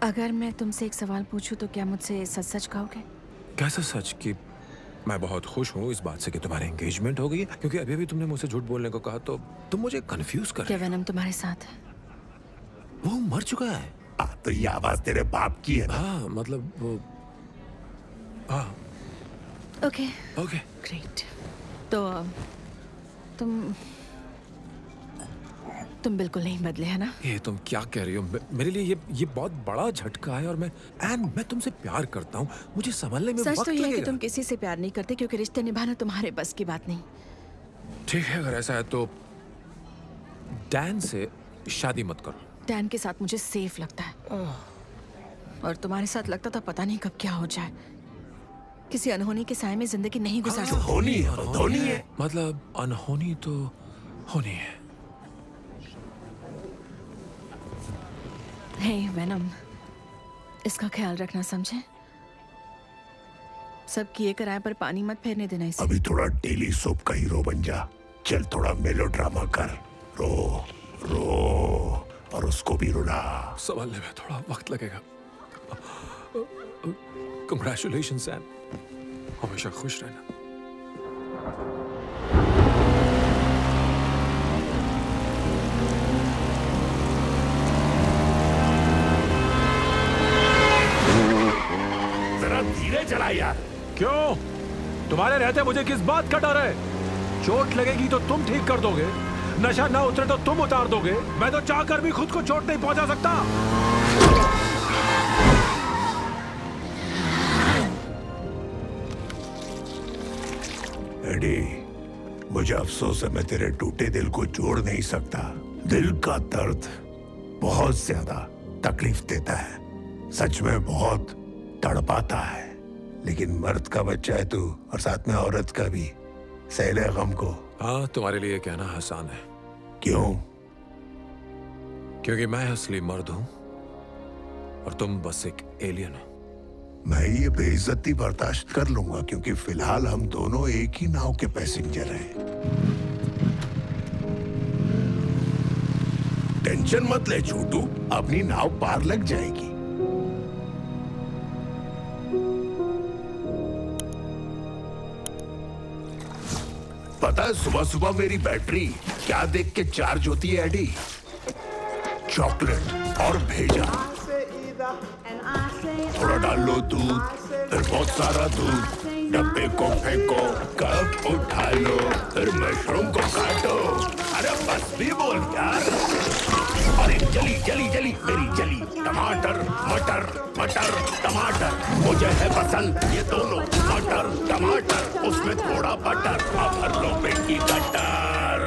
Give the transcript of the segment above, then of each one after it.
अगर मैं तुमसे एक सवाल पूछूं तो क्या मुझसे सच सच कहोगे? कैसा सच? कि मैं बहुत खुश हूँ इस बात से कि तुम्हारी एंगेजमेंट हो गई है, क्योंकि अभी अभी तुमने मुझसे झूठ बोलने को कहा तो तुम मुझे कंफ्यूज कर क्या रही हो। वेनम तुम्हारे साथ है? वो मर चुका है। तो ये आवाज तेरे बाप की है ना? हाँ मतलब वो, हाँ। Okay okay great. तो तुम बिल्कुल नहीं बदले, है ना? ये तुम क्या कह रही हो? मेरे लिए ये बहुत बड़ा झटका है और मैं तुमसे प्यार करता हूँ। मुझे संभलने में सच वक्त तो यह है कि लगेगा। तुम किसी से प्यार नहीं करते क्योंकि रिश्ते निभाना तुम्हारे बस की बात नहीं। ठीक है, अगर ऐसा है तो डैन से शादी मत करो। डैन के साथ मुझे सेफ लगता है और तुम्हारे साथ लगता था पता नहीं कब क्या हो जाए। किसी अनहोनी के साए में जिंदगी नहीं गुजार सकती। होनी है तो धोनी है। मतलब अनहोनी तो होनी है। हे वेनम, इसका ख्याल रखना, समझे? सब किए कराए पर पानी मत फेरने देना इसे। अभी थोड़ा डेली सोप का हीरो बन जा। चल थोड़ा मेलोड्रामा कर, रो रो और उसको भी रुला। संभालने में थोड़ा वक्त लगेगा। कंग्रेचुलेशन सैम, हमेशा खुश रहना। जरा धीरे चला यार। क्यों? तुम्हारे रहते मुझे किस बात का डर है? चोट लगेगी तो तुम ठीक कर दोगे, नशा ना उतरे तो तुम उतार दोगे। मैं तो चाहकर भी खुद को चोट नहीं पहुंचा सकता। एडी, मुझे अफसोस है मैं तेरे टूटे दिल को जोड़ नहीं सकता। दिल का दर्द बहुत ज्यादा तकलीफ देता है, सच में बहुत तड़पाता है। लेकिन मर्द का बच्चा है तू और साथ में औरत का भी, सहले गम को। हाँ, तुम्हारे लिए कहना आसान है। क्यों? क्योंकि मैं असली मर्द हूं और तुम बस एक एलियन हो। मैं ये बेइज्जती बर्दाश्त कर लूंगा क्योंकि फिलहाल हम दोनों एक ही नाव के पैसेंजर हैं। टेंशन मत ले छोटू, अपनी नाव पार लग जाएगी। पता है सुबह सुबह मेरी बैटरी क्या देख के चार्ज होती है एडी? चॉकलेट और भेजा। थोड़ा डाल लो दूध, फिर बहुत सारा दूध, डब्बे को फेंको, कप उठा लो, फिर मशरूम को काटो। अरे बस भी बोल यार। अरे जली जली जली मेरी जली। टमाटर मटर मटर टमाटर मुझे है पसंद ये दोनों। मटर टमाटर उसमें थोड़ा बटर, अब भर लो पेट की गटर।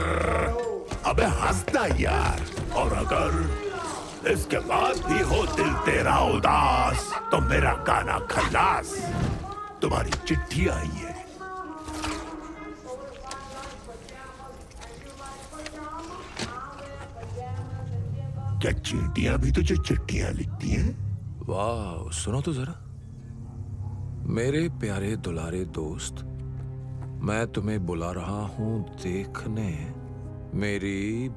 अबे हंसना यार। और अगर इसके बाद भी हो दिल तेरा उदास तो मेरा गाना खल्लास। तुम्हारी चिट्ठी आई है। क्या चींटियां भी तुझे चिट्ठियां लिखती हैं? वाह, सुनो तो जरा। मेरे प्यारे दुलारे दोस्त, मैं तुम्हें बुला रहा हूं देखने मेरी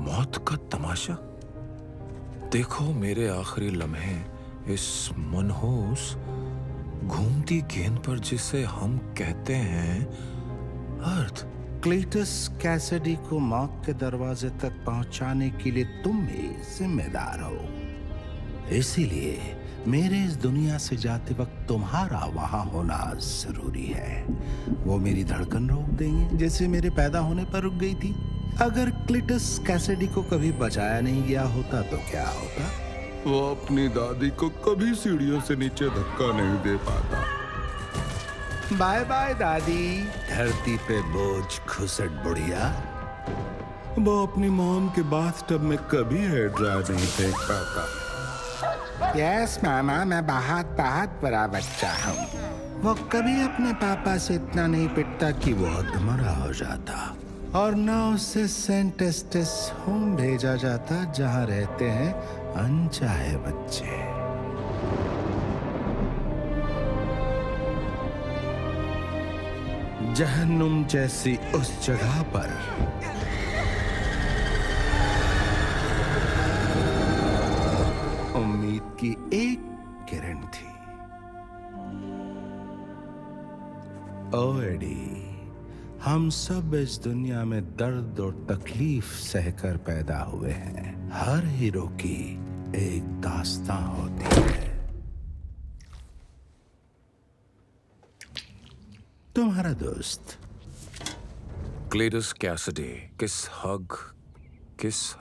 मौत का तमाशा। देखो मेरे आखिरी लम्हे इस मनहूस घूमती गेंद पर जिसे हम कहते हैं अर्थ। क्लीटस कैसिडी को मौत के दरवाजे तक पहुंचाने के लिए तुम ही जिम्मेदार हो। इसीलिए मेरे इस दुनिया से जाते वक्त तुम्हारा वहां होना जरूरी है। वो मेरी धड़कन रोक देंगे जैसे मेरे पैदा होने पर रुक गई थी। अगर क्लीटस कैसिडी को कभी बचाया नहीं गया होता तो क्या होता? वो अपनी दादी को कभी सीढ़ियों से नीचे धक्का नहीं दे पाता। बाय बाय दादी। धरती पे बोझ खुसट बुढ़िया। वो अपनी मॉम के बाथटब में कभी हेयर ड्रायर नहीं फेंक पाता। यस मामा, मैं बहुत बहुत बड़ा बच्चा हूँ। वो कभी अपने पापा से इतना नहीं पिटता कि वो अधमरा हो जाता और ना उसे सेंट एस्टेस होम भेजा जाता जहाँ रहते हैं अनचाहे बच्चे। जहन्नुम जैसी उस जगह पर उम्मीद की एक किरण थी। ओ एडी, हम सब इस दुनिया में दर्द और तकलीफ सहकर पैदा हुए हैं। हर हीरो की एक दास्तां होती है। तुम्हारा दोस्त क्लेटस कैसिडी, किस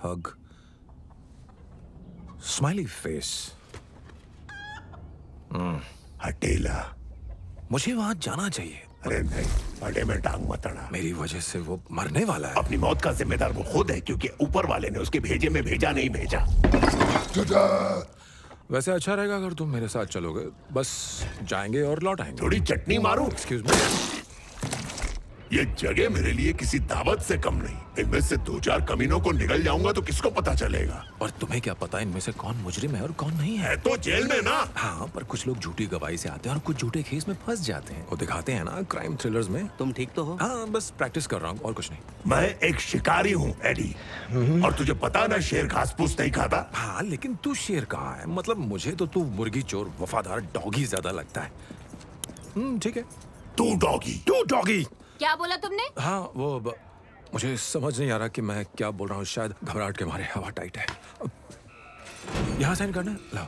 हग, स्माइली फेस। हटेला। मुझे वहां जाना चाहिए। अरे नहीं, अड्डे में टांग मत अड़ा। मेरी वजह से वो मरने वाला है। अपनी मौत का जिम्मेदार वो खुद है, क्योंकि ऊपर वाले ने उसके भेजे में भेजा नहीं भेजा। वैसे अच्छा रहेगा अगर तुम मेरे साथ चलोगे। बस जाएंगे और लौट आएंगे। थोड़ी चटनी मारूं? Excuse me. ये जगह मेरे लिए किसी दावत से कम नहीं। इनमें से 2-4 कमीनों को निकल जाऊंगा तो किसको पता चलेगा? और तुम्हें क्या पता इनमें से कौन मुजरिम है और कौन नहीं है? तो जेल में ना। हाँ, पर कुछ लोग झूठी गवाही से आते हैं और कुछ झूठे केस में फंस जाते हैं। वो दिखाते हैं ना क्राइम थ्रिलर्स में। तुम ठीक तो हो? हाँ, बस प्रैक्टिस कर रहा हूँ और कुछ नहीं। मैं एक शिकारी हूँ एडी, और तुझे पता ना शेर घास फूस नहीं खाता। हाँ, लेकिन तू शेर कहाँ है? मतलब मुझे तो तू मुर्गी चोर वफादार डॉगी ज्यादा लगता है। ठीक है। तू डॉगी। क्या बोला तुमने? हाँ, मुझे समझ नहीं आ रहा कि मैं क्या बोल रहा हूँ। शायद घबराहट के मारे हवा टाइट है। यहाँ साइन करना है? लाओ।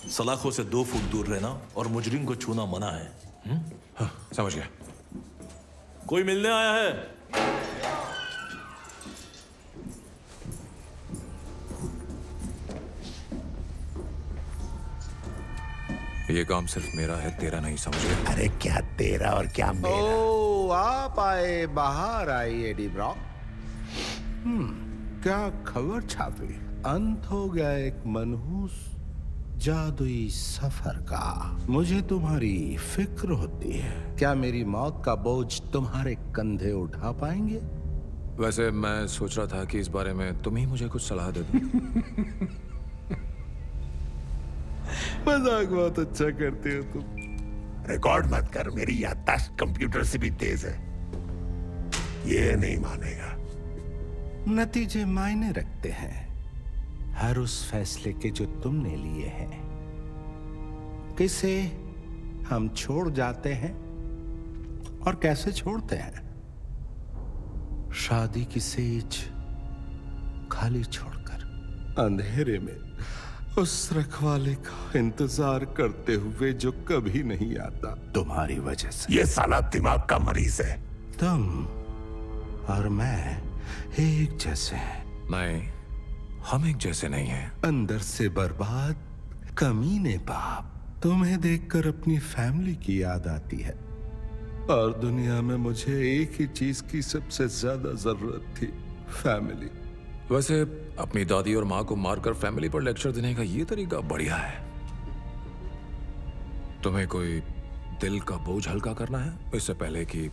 सलाखों से 2 फुट दूर रहना और मुजरिम को छूना मना है। हाँ, समझ गया। कोई मिलने आया है? ये काम सिर्फ मेरा है, तेरा नहीं, समझ गया? अरे क्या तेरा और क्या मेरा? ओ, आप आए, बाहर आई एडी ब्रॉक। क्या खबर छापी? अंत हो गया एक मनहूस जादुई सफर का। मुझे तुम्हारी फिक्र होती है। क्या मेरी मौत का बोझ तुम्हारे कंधे उठा पाएंगे? वैसे मैं सोच रहा था कि इस बारे में तुम ही मुझे कुछ सलाह दे दो। मजाक बहुत अच्छा करते हो तुम। रिकॉर्ड मत कर, मेरी याददाश्त कंप्यूटर से भी तेज है। ये नहीं मानेगा। नतीजे मायने रखते हैं, हर उस फैसले के जो तुमने लिए हैं। किसे हम छोड़ जाते हैं और कैसे छोड़ते हैं। शादी की सेज खाली छोड़कर, अंधेरे में उस रखवाले का इंतजार करते हुए जो कभी नहीं आता, तुम्हारी वजह से। ये साला दिमाग का मरीज है। तुम और मैं एक जैसे हैं। नहीं, हम एक जैसे नहीं हैं। अंदर से बर्बाद कमीने बाप। तुम्हें देखकर अपनी फैमिली की याद आती है, और दुनिया में मुझे एक ही चीज की सबसे ज्यादा जरूरत थी, फैमिली। वैसे अपनी दादी और माँ को मारकर फैमिली पर लेक्चर देने का ये तरीका बढ़िया है। तुम्हें कोई दिल का बोझ हल्का करना है इससे पहले कि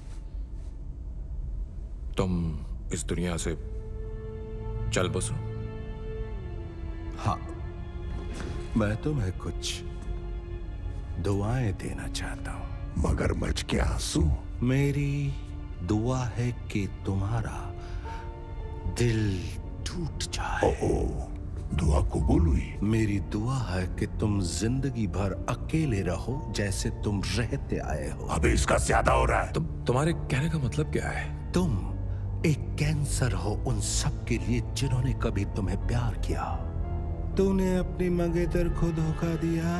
तुम इस दुनिया से चल बसो? हाँ, मैं तुम्हें कुछ दुआएं देना चाहता हूं। मगरमच्छ के आंसू? मेरी दुआ है कि तुम्हारा दिल टूट जाए। दुआ कबूल हुई। मेरी दुआ है कि तुम जिंदगी भर अकेले रहो जैसे तुम रहते आए हो। अबे इसका ज्यादा हो रहा है। तुम्हारे कहने का मतलब क्या है? तुम एक कैंसर हो उन सब के लिए जिन्होंने कभी तुम्हें प्यार किया। तूने अपनी मंगेतर को धोखा दिया,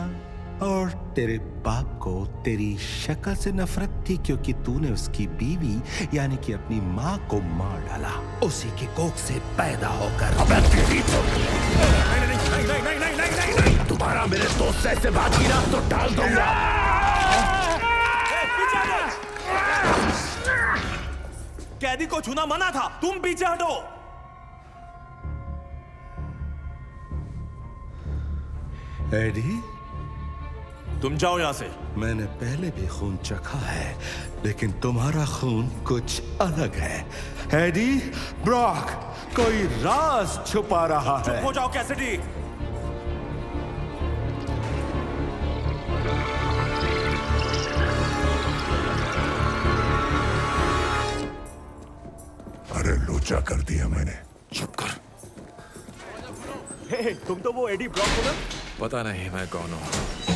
और तेरे बाप को तेरी शक्ल से नफरत थी क्योंकि तूने उसकी बीवी यानी कि अपनी माँ को मार डाला, उसी के कोख से पैदा होकर। अबे तेरी तो नहीं, तुम्हारा मेरे दोस्त से ऐसे बात की ना तो डाल दूंगा। कैदी को छूना मना था, तुम पीछे हटो। एडी, तुम जाओ यहां से। मैंने पहले भी खून चखा है, लेकिन तुम्हारा खून कुछ अलग है। एडी ब्रॉक कोई राज छुपा रहा है। चुप हो जाओ कैसिडी। अरे लोचा कर दिया मैंने। चुप कर। हे, तुम तो वो एडी ब्रॉक हो ना? पता नहीं मैं कौन हूँ।